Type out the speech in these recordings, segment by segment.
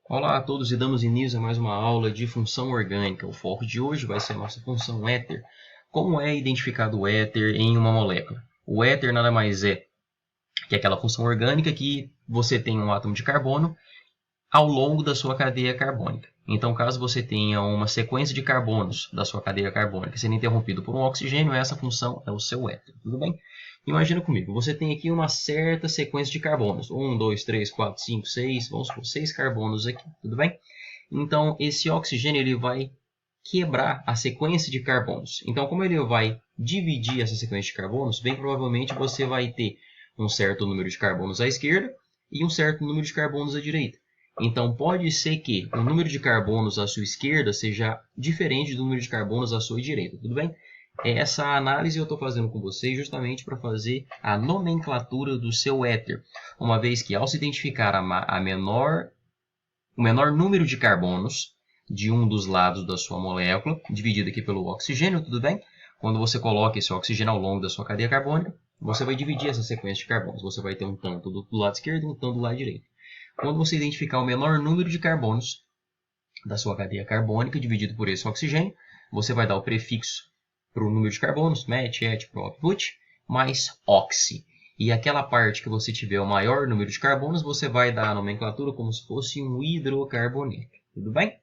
Olá a todos e damos início a mais uma aula de função orgânica. O foco de hoje vai ser a nossa função éter. Como é identificado o éter em uma molécula? O éter nada mais é que aquela função orgânica que você tem um átomo de carbono ao longo da sua cadeia carbônica. Então, caso você tenha uma sequência de carbonos da sua cadeia carbônica sendo interrompido por um oxigênio, essa função é o seu éter, tudo bem? Imagina comigo, você tem aqui uma certa sequência de carbonos, 1, 2, 3, 4, 5, 6, vamos supor, 6 carbonos aqui, tudo bem? Então, esse oxigênio ele vai quebrar a sequência de carbonos. Então, como ele vai dividir essa sequência de carbonos, bem provavelmente você vai ter um certo número de carbonos à esquerda e um certo número de carbonos à direita. Então, pode ser que o número de carbonos à sua esquerda seja diferente do número de carbonos à sua direita, tudo bem? Essa análise eu estou fazendo com vocês justamente para fazer a nomenclatura do seu éter, uma vez que ao se identificar o menor número de carbonos de um dos lados da sua molécula, dividido aqui pelo oxigênio, tudo bem? Quando você coloca esse oxigênio ao longo da sua cadeia carbônica, você vai dividir essa sequência de carbonos. Você vai ter um tanto do lado esquerdo e um tanto do lado direito. Quando você identificar o menor número de carbonos da sua cadeia carbônica dividido por esse oxigênio, você vai dar o prefixo para o número de carbonos, met, et, prop, put, mais oxi. E aquela parte que você tiver o maior número de carbonos, você vai dar a nomenclatura como se fosse um hidrocarboneto. Tudo bem?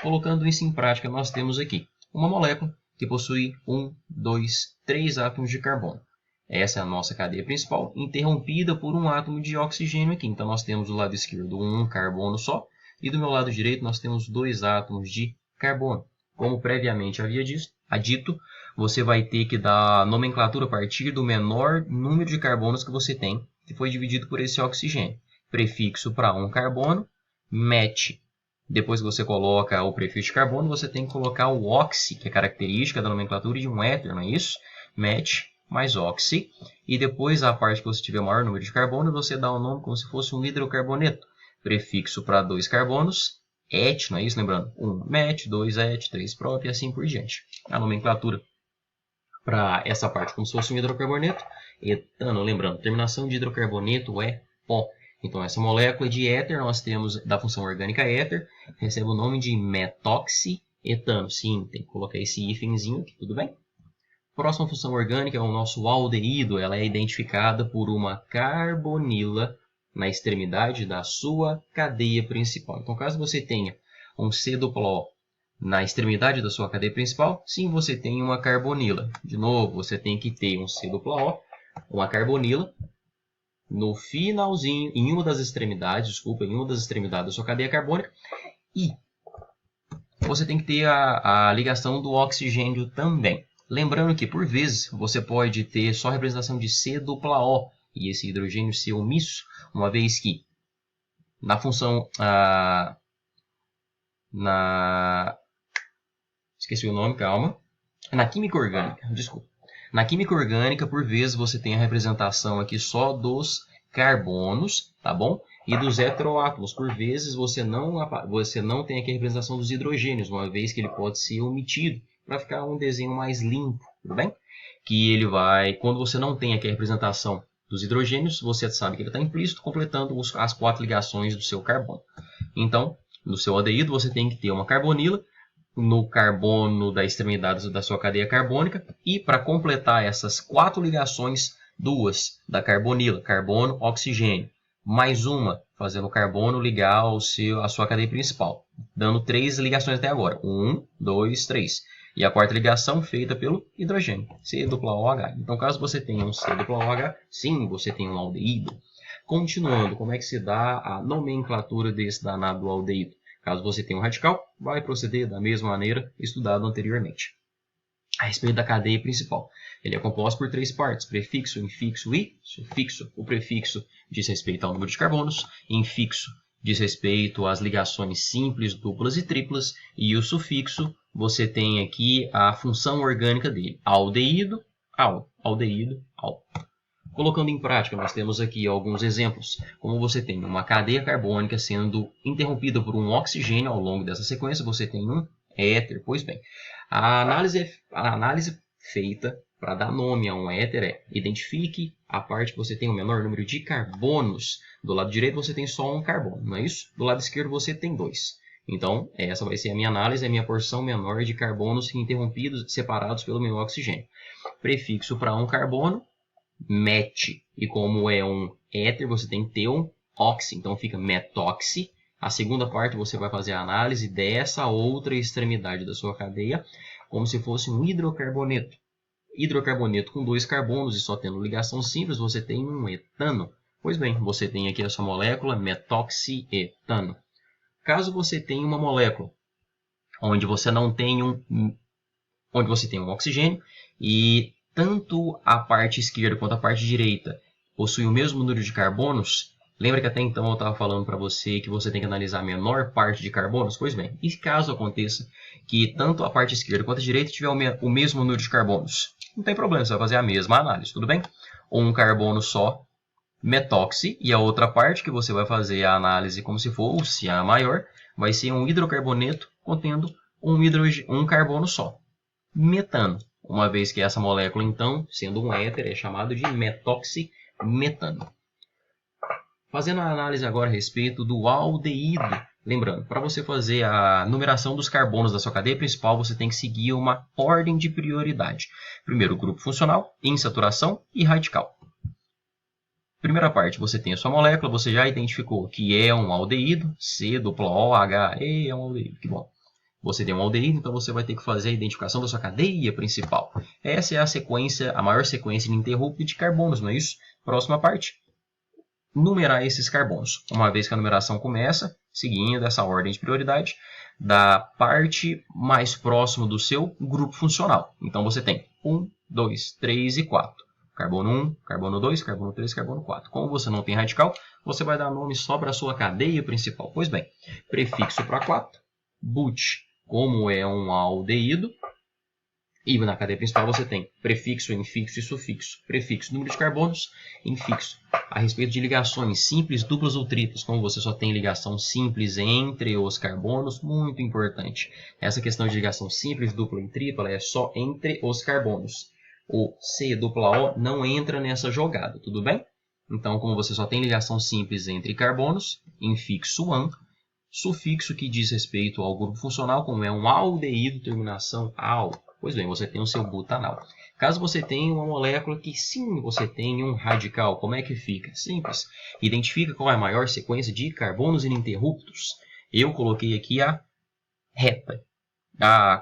Colocando isso em prática, nós temos aqui uma molécula que possui 1, 2, 3 átomos de carbono. Essa é a nossa cadeia principal, interrompida por um átomo de oxigênio aqui. Então, nós temos do lado esquerdo um carbono só, e do meu lado direito nós temos 2 átomos de carbono. Como previamente havia dito, você vai ter que dar a nomenclatura a partir do menor número de carbonos que você tem, que foi dividido por esse oxigênio. Prefixo para um carbono, met. Depois que você coloca o prefixo de carbono, você tem que colocar o oxi, que é característica da nomenclatura de um éter, não é isso? Met mais oxi, e depois a parte que você tiver o maior número de carbono, você dá o nome como se fosse um hidrocarboneto. Prefixo para 2 carbonos, et, não é isso? Lembrando, 1 met, 2 et, 3 prop e assim por diante. A nomenclatura para essa parte como se fosse um hidrocarboneto, etano, lembrando, terminação de hidrocarboneto é pó. Então, essa molécula de éter, nós temos da função orgânica éter, recebe o nome de metoxietano. Sim, tem que colocar esse hífenzinho aqui, tudo bem? Próxima função orgânica é o nosso aldeído. Ela é identificada por uma carbonila na extremidade da sua cadeia principal. Então, caso você tenha um C-O na extremidade da sua cadeia principal, sim, você tem uma carbonila. De novo, você tem que ter um C-O, uma carbonila, no finalzinho, em uma das extremidades da sua cadeia carbônica, e você tem que ter a ligação do oxigênio também. Lembrando que, por vezes, você pode ter só representação de C-O e esse hidrogênio ser omisso, uma vez que na função... Esqueci o nome, calma. Na química orgânica, desculpa. Na química orgânica, por vezes, você tem a representação aqui só dos carbonos, tá bom? E dos heteroátomos. Por vezes, você não tem aqui a representação dos hidrogênios, uma vez que ele pode ser omitido, para ficar um desenho mais limpo, tudo bem? Que ele vai, quando você não tem aqui a representação dos hidrogênios, você sabe que ele está implícito, completando as 4 ligações do seu carbono. Então, no seu aldeído, você tem que ter uma carbonila, no carbono da extremidade da sua cadeia carbônica, e para completar essas 4 ligações, 2 da carbonila, carbono, oxigênio, mais uma fazendo o carbono ligar a sua cadeia principal, dando 3 ligações até agora, 1, 2, 3, e a quarta ligação feita pelo hidrogênio, COOH. Então, caso você tenha um COOH, sim, você tem um aldeído. Continuando, como é que se dá a nomenclatura desse danado aldeído? Caso você tenha um radical, vai proceder da mesma maneira estudado anteriormente. A respeito da cadeia principal, ele é composto por 3 partes, prefixo, infixo e sufixo. O prefixo diz respeito ao número de carbonos, infixo diz respeito às ligações simples, duplas e triplas, e o sufixo, você tem aqui a função orgânica dele, aldeído, al, aldeído, al. Colocando em prática, nós temos aqui alguns exemplos. Como você tem uma cadeia carbônica sendo interrompida por um oxigênio ao longo dessa sequência, você tem um éter. Pois bem, a análise feita para dar nome a um éter é: identifique a parte que você tem o menor número de carbonos Do lado direito você tem só um carbono, não é isso? Do lado esquerdo você tem 2. Então, essa vai ser a minha análise, a minha porção menor de carbonos interrompidos, separados pelo meu oxigênio. Prefixo para um carbono, met. E como é um éter, você tem que ter um oxi, então fica metoxi. A segunda parte você vai fazer a análise dessa outra extremidade da sua cadeia, como se fosse um hidrocarboneto. Hidrocarboneto com 2 carbonos e só tendo ligação simples, você tem um etano. Pois bem, você tem aqui a sua molécula metoxietano. Caso você tenha uma molécula onde você não tem onde você tem um oxigênio e tanto a parte esquerda quanto a parte direita possuem o mesmo número de carbonos, lembra que até então eu estava falando para você que você tem que analisar a menor parte de carbonos? Pois bem, e caso aconteça que tanto a parte esquerda quanto a direita tiver o mesmo número de carbonos? Não tem problema, você vai fazer a mesma análise, tudo bem? Um carbono só, metoxi, e a outra parte que você vai fazer a análise como se fosse a maior, vai ser um hidrocarboneto contendo um carbono só, metano. Uma vez que essa molécula, então, sendo um éter, é chamado de metoximetano. Fazendo a análise agora a respeito do aldeído. Lembrando, para você fazer a numeração dos carbonos da sua cadeia principal, você tem que seguir uma ordem de prioridade. Primeiro, grupo funcional, insaturação e radical. Primeira parte, você tem a sua molécula, você já identificou que é um aldeído, C-O-H-E é um aldeído, que bom. Você tem um aldeído, então você vai ter que fazer a identificação da sua cadeia principal. Essa é a sequência, a maior sequência ininterrupta de carbonos, não é isso? Próxima parte, numerar esses carbonos. Uma vez que a numeração começa, seguindo essa ordem de prioridade, da parte mais próxima do seu grupo funcional. Então você tem 1, 2, 3 e 4. Carbono 1, carbono 2, carbono 3, carbono 4. Como você não tem radical, você vai dar nome só para a sua cadeia principal. Pois bem, prefixo para 4, but, como é um aldeído, e na cadeia principal você tem prefixo, infixo e sufixo. Prefixo, número de carbonos, infixo. A respeito de ligações simples, duplas ou triplas, como você só tem ligação simples entre os carbonos, muito importante. Essa questão de ligação simples, dupla e tripla é só entre os carbonos. O C-O não entra nessa jogada, tudo bem? Então, como você só tem ligação simples entre carbonos, infixo an, sufixo que diz respeito ao grupo funcional, como é um aldeído, terminação al. Pois bem, você tem o seu butanal. Caso você tenha uma molécula que sim, você tem um radical, como é que fica? Simples. Identifica qual é a maior sequência de carbonos ininterruptos. Eu coloquei aqui a reta,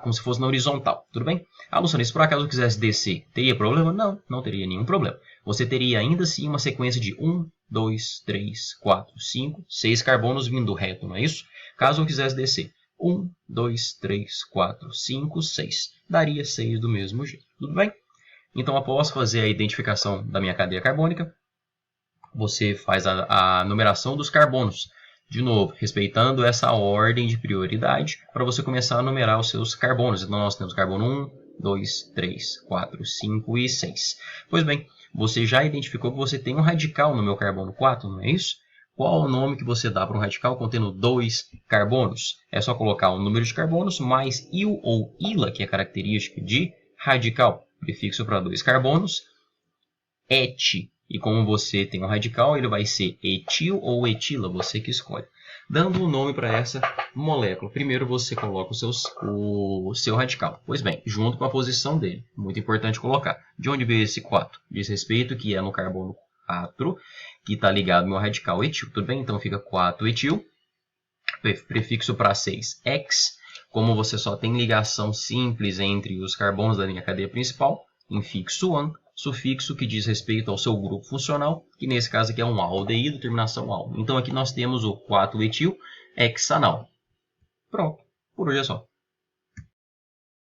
como se fosse na horizontal, tudo bem? Luciano, se por acaso eu quisesse descer, teria problema? Não, não teria nenhum problema. Você teria ainda assim uma sequência de 1, 2, 3, 4, 5, 6 carbonos vindo reto, não é isso? Caso eu quisesse descer, 1, 2, 3, 4, 5, 6. Daria 6 do mesmo jeito, tudo bem? Então, após fazer a identificação da minha cadeia carbônica, você faz a numeração dos carbonos. De novo, respeitando essa ordem de prioridade para você começar a numerar os seus carbonos. Então, nós temos carbono 1, 2, 3, 4, 5 e 6. Pois bem, você já identificou que você tem um radical no meu carbono 4, não é isso? Qual o nome que você dá para um radical contendo 2 carbonos? É só colocar o número de carbonos mais il ou ila, que é característica de radical. Prefixo para 2 carbonos, et. E como você tem um radical, ele vai ser etil ou etila, você que escolhe. Dando um nome para essa molécula. Primeiro você coloca o seu radical. Pois bem, junto com a posição dele. Muito importante colocar. De onde veio esse 4? Diz respeito que é no carbono 4, que está ligado ao meu radical etil. Tudo bem? Então fica 4-etil. Prefixo para 6, ex. Como você só tem ligação simples entre os carbonos da minha cadeia principal, infixo an. Sufixo que diz respeito ao seu grupo funcional, que nesse caso aqui é um aldeído, terminação al. Então aqui nós temos o 4-etil hexanal. Pronto, por hoje é só.